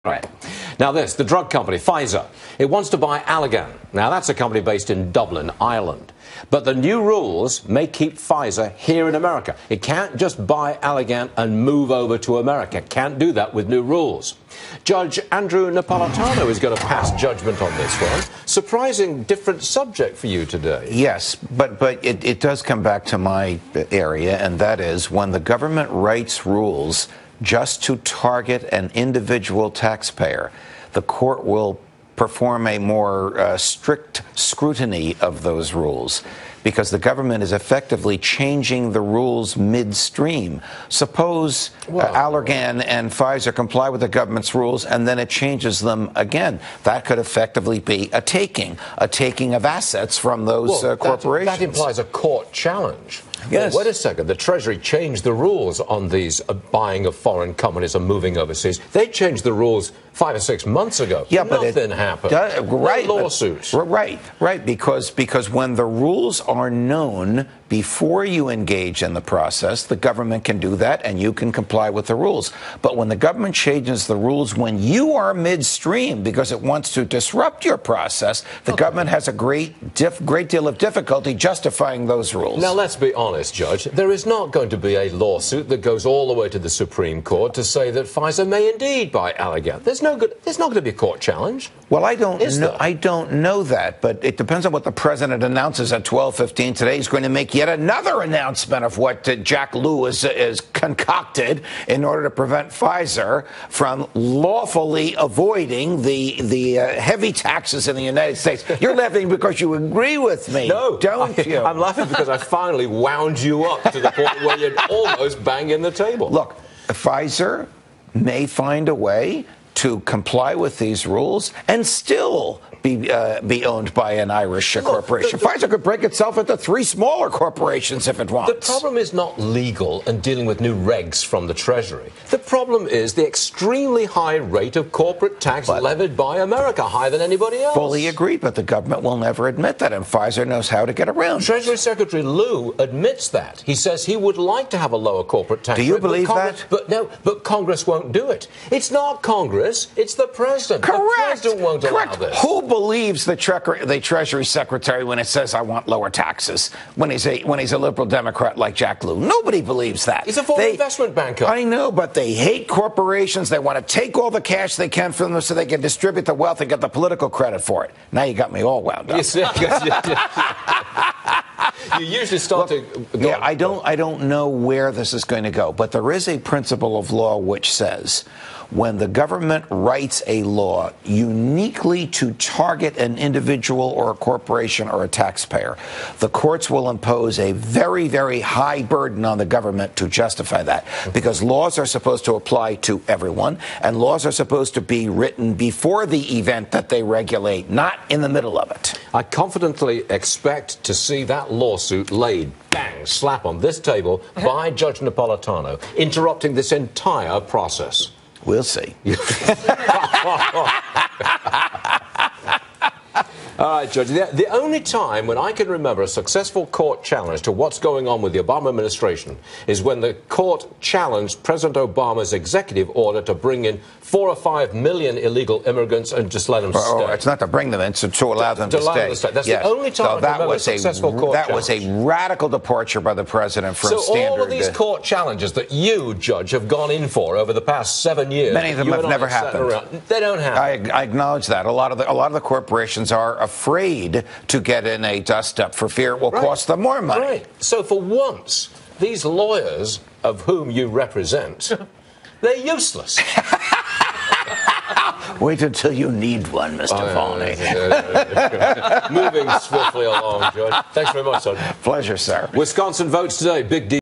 Right. Now the drug company, Pfizer, it wants to buy Allergan. Now that's a company based in Dublin, Ireland. But the new rules may keep Pfizer here in America. It can't just buy Allergan and move over to America. It can't do that with new rules. Judge Andrew Napolitano is going to pass judgment on this one. Surprising different subject for you today. Yes, but it does come back to my area, and that is when the government writes rules just to target an individual taxpayer, the court will perform a more strict scrutiny of those rules, because the government is effectively changing the rules midstream. Suppose Allergan and Pfizer comply with the government's rules and then it changes them again. That could effectively be a taking of assets from those corporations. That implies a court challenge. Yes. Well, wait a second. The Treasury changed the rules on these buying of foreign companies and moving overseas. They changed the rules 5 or 6 months ago. Yeah, nothing happened. Right, no lawsuits. Right. Because when the rules are known before you engage in the process, the government can do that and you can comply with the rules. But when the government changes the rules when you are midstream because it wants to disrupt your process, the government has a great deal of difficulty justifying those rules. Now, let's be honest, Judge. There is not going to be a lawsuit that goes all the way to the Supreme Court to say that Pfizer may indeed buy Allergan. There's not going to be a court challenge. Well, I don't know that, but it depends on what the president announces at 12:15 today. He's going to make yet another announcement of what Jack Lew is concocted in order to prevent Pfizer from lawfully avoiding the heavy taxes in the United States. You're laughing because you agree with me, don't you? I'm laughing because I finally wound you up to the point where you'd almost bang in the table. Look, Pfizer may find a way to comply with these rules and still be owned by an Irish corporation. Pfizer could break itself into 3 smaller corporations if it wants. The problem is not legal and dealing with new regs from the Treasury. The problem is the extremely high rate of corporate tax levied by America, higher than anybody else. Fully agree, but the government will never admit that, and Pfizer knows how to get around it. Treasury Secretary Lew admits that. He says he would like to have a lower corporate tax rate. Do you believe that? But Congress won't do it. It's not Congress, it's the President. Correct. The President won't allow this. Who believes the Treasury Secretary when it says I want lower taxes when he's a liberal Democrat like Jack Lew? Nobody believes that. He's a foreign investment banker. I know, but they hate corporations. They want to take all the cash they can from them so they can distribute the wealth and get the political credit for it. Now you got me all wound up. You usually start to go. Yeah, I don't know where this is going to go, but there is a principle of law which says when the government writes a law uniquely to target an individual or a corporation or a taxpayer, the courts will impose a very, very high burden on the government to justify that, because laws are supposed to apply to everyone, and laws are supposed to be written before the event that they regulate, not in the middle of it. I confidently expect to see that lawsuit laid, bang, slap on this table by Judge Napolitano, interrupting this entire process. We'll see. All right, Judge. The only time when I can remember a successful court challenge to what's going on with the Obama administration is when the court challenged President Obama's executive order to bring in 4 or 5 million illegal immigrants and just let them stay. It's not to bring them in, it's to allow them to stay. That's the only time I can remember a successful court challenge. That was a radical departure by the president from standard. So all of these court challenges that you, Judge, have gone in for over the past 7 years, many of them have never happened. They don't happen. I acknowledge that. A lot of the corporations are afraid to get in a dust-up for fear it will cost them more money. Right. So for once, these lawyers of whom you represent, they're useless. Wait until you need one, Mr. Volney. Moving swiftly along, Judge. Thanks very much, sir. Pleasure, sir. Wisconsin votes today. Big deal.